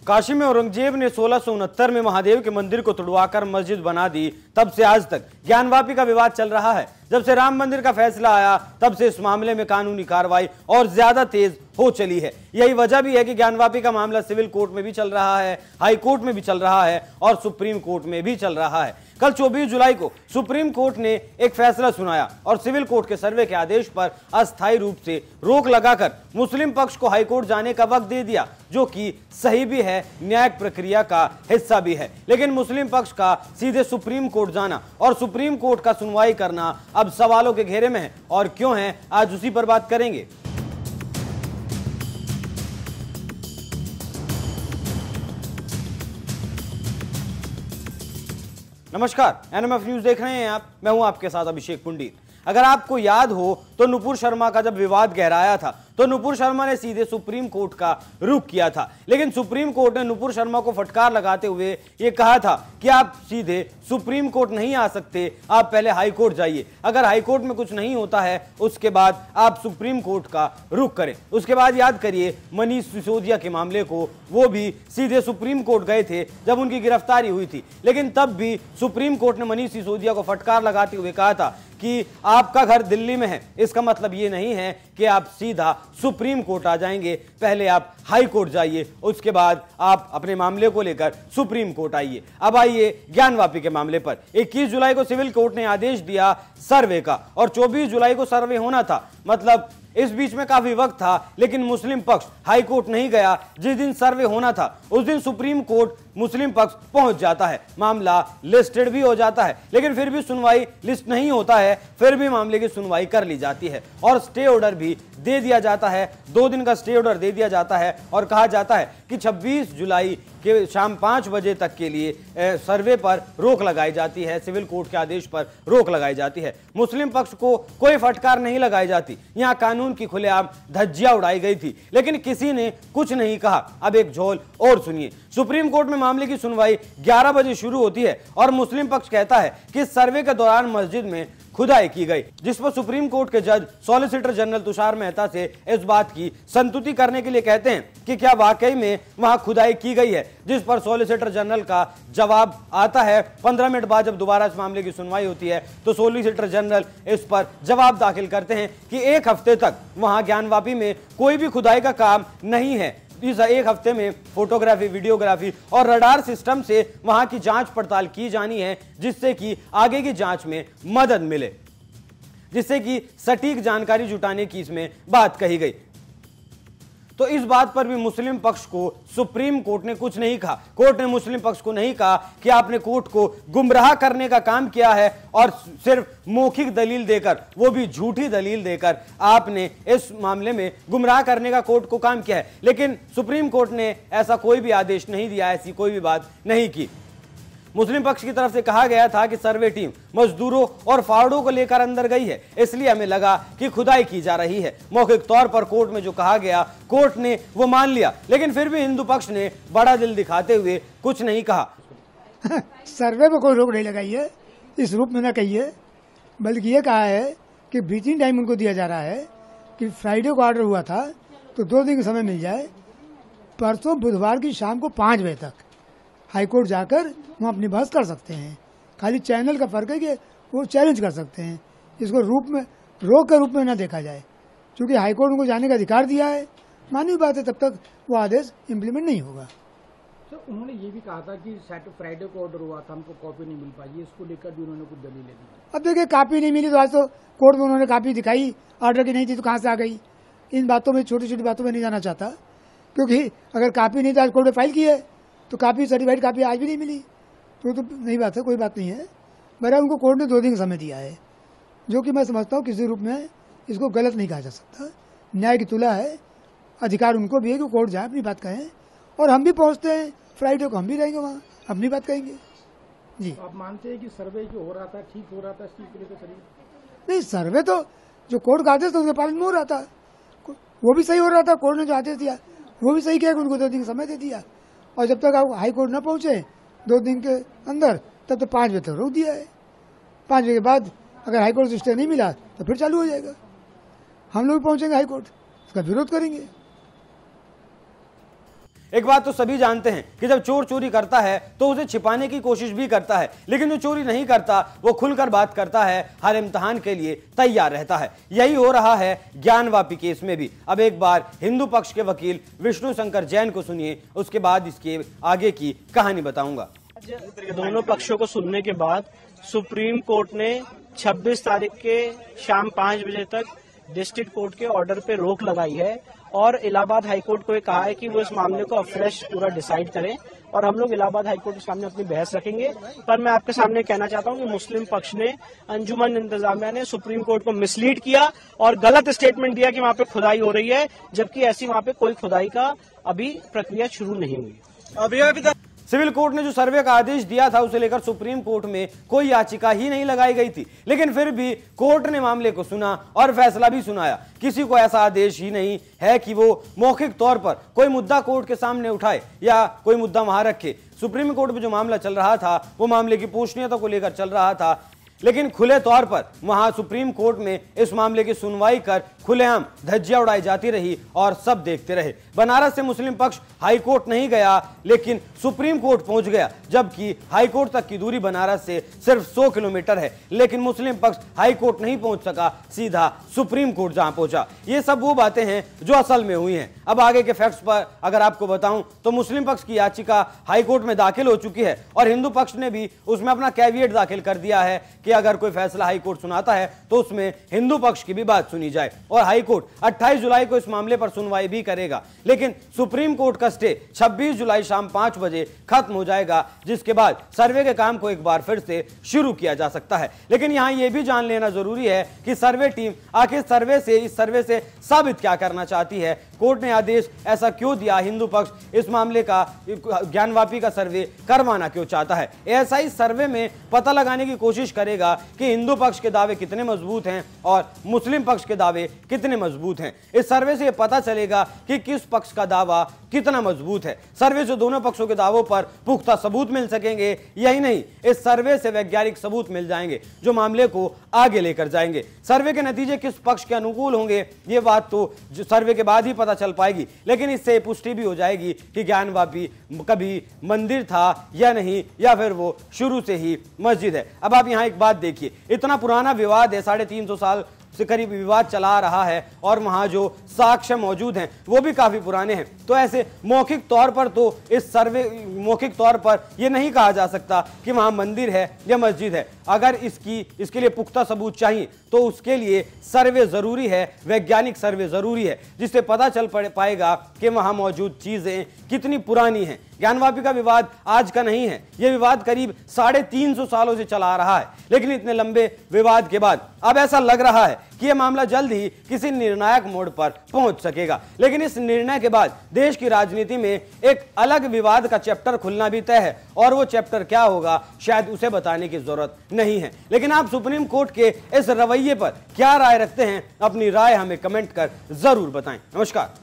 काशी में औरंगजेब ने 1669 में महादेव के मंदिर को तुड़वाकर मस्जिद बना दी। तब से आज तक ज्ञानवापी का विवाद चल रहा है। जब से राम मंदिर का फैसला आया तब से इस मामले में कानूनी कार्रवाई और ज्यादा तेज हो चली है। यही वजह भी है कि ज्ञानवापी का मामला सिविल कोर्ट में भी चल रहा है, हाई कोर्ट में भी चल रहा है और सुप्रीम कोर्ट में भी चल रहा है। कल 24 जुलाई को सुप्रीम कोर्ट ने एक फैसला सुनाया और सिविल कोर्ट के सर्वे के आदेश पर अस्थायी रूप से रोक लगाकर मुस्लिम पक्ष को हाई कोर्ट जाने का वक्त दे दिया, जो कि सही भी है, न्यायिक प्रक्रिया का हिस्सा भी है। लेकिन मुस्लिम पक्ष का सीधे सुप्रीम कोर्ट जाना और सुप्रीम कोर्ट का सुनवाई करना अब सवालों के घेरे में है। और क्यों है, आज उसी पर बात करेंगे। नमस्कार, एनएमएफ न्यूज देख रहे हैं आप। मैं हूं आपके साथ अभिषेक पुंडीर। अगर आपको याद हो तो नुपुर शर्मा का जब विवाद गहराया था तो नुपुर शर्मा ने सीधे सुप्रीम कोर्ट का रुख किया था। लेकिन सुप्रीम कोर्ट ने नुपुर शर्मा को फटकार लगाते हुए यह कहा था कि आप सीधे सुप्रीम कोर्ट नहीं आ सकते, आप पहले हाई कोर्ट जाइए। अगर हाई कोर्ट में कुछ नहीं होता है उसके बाद आप सुप्रीम कोर्ट का रुख करें। उसके बाद याद करिए मनीष सिसोदिया के मामले को, वो भी सीधे सुप्रीम कोर्ट गए थे जब उनकी गिरफ्तारी हुई थी। लेकिन तब भी सुप्रीम कोर्ट ने मनीष सिसोदिया को फटकार लगाते हुए कहा था कि आपका घर दिल्ली में है, इसका मतलब ये नहीं है कि आप सीधा सुप्रीम कोर्ट आ जाएंगे, पहले आप हाई कोर्ट जाइए, उसके बाद आप अपने मामले को लेकर सुप्रीम कोर्ट आइए। अब आइए ज्ञानवापी के मामले पर। 21 जुलाई को सिविल कोर्ट ने आदेश दिया सर्वे का और 24 जुलाई को सर्वे होना था। मतलब इस बीच में काफी वक्त था, लेकिन मुस्लिम पक्ष हाई कोर्ट नहीं गया। जिस दिन सर्वे होना था उस दिन सुप्रीम कोर्ट मुस्लिम पक्ष पहुंच जाता है, मामला लिस्टेड भी हो जाता है, लेकिन फिर भी सुनवाई लिस्ट नहीं होता है, फिर भी मामले की सुनवाई कर ली जाती है और स्टे ऑर्डर भी दे दिया जाता है। 2 दिन का स्टे ऑर्डर दे दिया जाता है और कहा जाता है कि 26 जुलाई के शाम 5 बजे तक के लिए सर्वे पर रोक लगाई जाती है, सिविल कोर्ट के आदेश पर रोक लगाई जाती है। मुस्लिम पक्ष को कोई फटकार नहीं लगाई जाती। यहां कानून की खुलेआम धज्जियां उड़ाई गई थी, लेकिन किसी ने कुछ नहीं कहा। अब एक झोल और सुनिए। सुप्रीम कोर्ट में मामले की सुनवाई 11 बजे शुरू होती है और मुस्लिम पक्ष कहता है कि सर्वे के दौरान मस्जिद में खुदाई की गई, जिस पर सुप्रीम कोर्ट के जज सॉलिसिटर जनरल तुषार मेहता से इस बात की संतुति करने के लिए कहते हैं कि क्या वाकई में वहां खुदाई की गई है, जिस पर सॉलिसिटर जनरल का जवाब आता है। 15 मिनट बाद जब दोबारा इस मामले की सुनवाई होती है तो सॉलिसिटर जनरल इस पर जवाब दाखिल करते हैं कि 1 हफ्ते तक वहां ज्ञानवापी में कोई भी खुदाई का काम नहीं है। इस 1 हफ्ते में फोटोग्राफी, वीडियोग्राफी और रडार सिस्टम से वहां की जांच पड़ताल की जानी है, जिससे कि आगे की जांच में मदद मिले, जिससे कि सटीक जानकारी जुटाने की इसमें बात कही गई। तो इस बात पर भी मुस्लिम पक्ष को सुप्रीम कोर्ट ने कुछ नहीं कहा। कोर्ट ने मुस्लिम पक्ष को नहीं कहा कि आपने कोर्ट को गुमराह करने का काम किया है और सिर्फ मौखिक दलील देकर, वो भी झूठी दलील देकर, आपने इस मामले में गुमराह करने का कोर्ट को काम किया है। लेकिन सुप्रीम कोर्ट ने ऐसा कोई भी आदेश नहीं दिया, ऐसी कोई भी बात नहीं की। मुस्लिम पक्ष की तरफ से कहा गया था कि सर्वे टीम मजदूरों और फावड़ों को लेकर अंदर गई है, इसलिए हमें लगा कि खुदाई की जा रही है। मौखिक तौर पर कोर्ट में जो कहा गया कोर्ट ने वो मान लिया, लेकिन फिर भी हिंदू पक्ष ने बड़ा दिल दिखाते हुए कुछ नहीं कहा। सर्वे पर कोई रोक नहीं लगाई है, इस रूप में न कही है, बल्कि ये कहा है कि ब्रीथिंग टाइम उनको दिया जा रहा है कि फ्राइडे को ऑर्डर हुआ था तो 2 दिन का समय मिल जाए, परसों बुधवार की शाम को 5 बजे तक हाईकोर्ट जाकर वहाँ अपनी बहस कर सकते हैं। खाली चैनल का फर्क है कि वो चैलेंज कर सकते हैं, इसको रोक के रूप में न देखा जाए, क्योंकि हाईकोर्ट उनको जाने का अधिकार दिया है। मानवीय बात है, तब तक वो आदेश इम्प्लीमेंट नहीं होगा। तो उन्होंने ये भी कहा था कि फ्राइडे को ऑर्डर हुआ था, हमको कॉपी नहीं मिल पाई, इसको लेकर भी उन्होंने कुछ दलीलें दी। अब देखिए, कॉपी नहीं मिली तो आज तो कोर्ट में उन्होंने कॉपी दिखाई, ऑर्डर की नहीं थी तो कहाँ से आ गई। इन बातों में, छोटी छोटी बातों में नहीं जाना चाहता, क्योंकि अगर कॉपी नहीं तो आज कोर्ट में फाइल की है तो कॉपी, सर्टिफाइड कॉपी आज भी नहीं मिली, तो नई बात है, कोई बात नहीं है। बहरहाल उनको कोर्ट ने 2 दिन का समय दिया है, जो कि मैं समझता हूँ किसी रूप में इसको गलत नहीं कहा जा सकता। न्याय की तुला है, अधिकार उनको भी है कि कोर्ट जाए, अपनी बात कहें, और हम भी पहुँचते हैं फ्राइडे को, हम भी रहेंगे वहाँ, अपनी बात कहेंगे। जी, तो आप मानते हैं कि सर्वे जो हो रहा था ठीक हो रहा था, इस चीज को लेकर चलिए? नहीं, सर्वे तो जो कोर्ट का आदेश था उसके पालन में हो रहा था, वो भी सही हो रहा था। कोर्ट ने जो आदेश दिया वो भी सही किया कि उनको 2 दिन का समय दे दिया, और जब तक आप हाई कोर्ट न पहुंचे 2 दिन के अंदर, तब तो 5 बजे तक रोक दिया है। 5 बजे के बाद अगर हाई कोर्ट से स्टे नहीं मिला तो फिर चालू हो जाएगा। हम लोग पहुंचेंगे हाई कोर्ट, उसका विरोध करेंगे। एक बात तो सभी जानते हैं कि जब चोर चोरी करता है तो उसे छिपाने की कोशिश भी करता है, लेकिन जो चोरी नहीं करता वो खुलकर बात करता है, हर इम्तिहान के लिए तैयार रहता है। यही हो रहा है ज्ञानवापी केस में भी। अब एक बार हिंदू पक्ष के वकील विष्णु शंकर जैन को सुनिए, उसके बाद इसके आगे की कहानी बताऊंगा। दोनों पक्षों को सुनने के बाद सुप्रीम कोर्ट ने 26 तारीख के शाम 5 बजे तक डिस्ट्रिक्ट कोर्ट के ऑर्डर पे रोक लगाई है और इलाहाबाद हाईकोर्ट को ये कहा है कि वो इस मामले को फ्रेश पूरा डिसाइड करें और हम लोग इलाहाबाद हाईकोर्ट के सामने अपनी बहस रखेंगे। पर मैं आपके सामने कहना चाहता हूं कि मुस्लिम पक्ष ने, अंजुमन इंतजामिया ने सुप्रीम कोर्ट को मिसलीड किया और गलत स्टेटमेंट दिया कि वहां पे खुदाई हो रही है, जबकि ऐसी वहां पे कोई खुदाई का अभी प्रक्रिया शुरू नहीं हुई। अभी सिविल कोर्ट ने जो सर्वे का आदेश दिया था उसे लेकर सुप्रीम कोर्ट में कोई याचिका ही नहीं लगाई गई थी, लेकिन फिर भी कोर्ट ने मामले को सुना और फैसला भी सुनाया। किसी को ऐसा आदेश ही नहीं है कि वो मौखिक तौर पर कोई मुद्दा कोर्ट के सामने उठाए या कोई मुद्दा वहां रखे। सुप्रीम कोर्ट में जो मामला चल रहा था वो मामले की पूछनीयता को लेकर चल रहा था, लेकिन खुले तौर पर वहां सुप्रीम कोर्ट में इस मामले की सुनवाई कर खुलेआम धज्जियां उड़ाई जाती रही और सब देखते रहे। बनारस से मुस्लिम पक्ष हाई कोर्ट नहीं गया, लेकिन सुप्रीम कोर्ट पहुंच गया, जबकि हाई कोर्ट तक की दूरी बनारस से सिर्फ 100 किलोमीटर है, लेकिन मुस्लिम पक्ष हाई कोर्ट नहीं पहुंच सका, सीधा सुप्रीम कोर्ट जहां पहुंचा। ये सब वो बातें हैं जो असल में हुई हैं। अब आगे के फैक्ट्स पर अगर आपको बताऊं तो मुस्लिम पक्ष की याचिका हाई कोर्ट में दाखिल हो चुकी है और हिंदू पक्ष ने भी उसमें अपना कैविएट दाखिल कर दिया है कि अगर कोई फैसला हाई कोर्ट सुनाता है तो उसमें हिंदू पक्ष की भी बात सुनी जाए। और हाई कोर्ट 28 जुलाई को इस मामले पर सुनवाई भी करेगा, लेकिन सुप्रीम कोर्ट का स्टे 26 जुलाई शाम 5 बजे खत्म हो जाएगा, जिसके बाद सर्वे के काम को एक बार फिर से शुरू किया जा सकता है। लेकिन यहां यह भी जान लेना जरूरी है कि सर्वे टीम आखिर इस सर्वे से साबित क्या करना चाहती है। कोर्ट ने आदेश ऐसा क्यों दिया, हिंदू पक्ष इस मामले का ज्ञानवापी का सर्वे करवाना क्यों चाहता है। एएसआई सर्वे में पता लगाने की कोशिश करेगा कि हिंदू पक्ष के दावे कितने मजबूत हैं और मुस्लिम पक्ष के दावे कितने मजबूत हैं। इस सर्वे से यह पता चलेगा कि किस पक्ष का दावा कितना मजबूत है। सर्वे से दोनों पक्षों के दावों पर पुख्ता सबूत मिल सकेंगे। यही नहीं, इस सर्वे से वैज्ञानिक सबूत मिल जाएंगे जो मामले को आगे लेकर जाएंगे। सर्वे के नतीजे किस पक्ष के अनुकूल होंगे ये बात तो सर्वे के बाद ही पता चल पाएगी, लेकिन इससे पुष्टि भी हो जाएगी कि ज्ञानवापी कभी मंदिर था या नहीं, या फिर वो शुरू से ही मस्जिद है। अब आप यहां एक बात देखिए, इतना पुराना विवाद है, 350 साल से करीब विवाद चला रहा है और वहां जो साक्ष्य मौजूद हैं वो भी काफी पुराने हैं। तो ऐसे मौखिक तौर पर तो इस सर्वे मौखिक तौर पर यह नहीं कहा जा सकता कि वहां मंदिर है या मस्जिद है। अगर इसके लिए पुख्ता सबूत चाहिए तो उसके लिए सर्वे जरूरी है, वैज्ञानिक सर्वे जरूरी है, जिससे पता चल पाएगा कि वहां मौजूद चीजें कितनी पुरानी हैं। ज्ञानवापी का विवाद आज का नहीं है, यह विवाद करीब 350 सालों से चला आ रहा है, लेकिन इतने लंबे विवाद के बाद अब ऐसा लग रहा है कि यह मामला जल्द ही किसी निर्णायक मोड़ पर पहुंच सकेगा। लेकिन इस निर्णय के बाद देश की राजनीति में एक अलग विवाद का चैप्टर खुलना भी तय है, और वो चैप्टर क्या होगा शायद उसे बताने की जरूरत नहीं है। लेकिन आप सुप्रीम कोर्ट के इस रवैये पर क्या राय रखते हैं, अपनी राय हमें कमेंट कर जरूर बताएं। नमस्कार।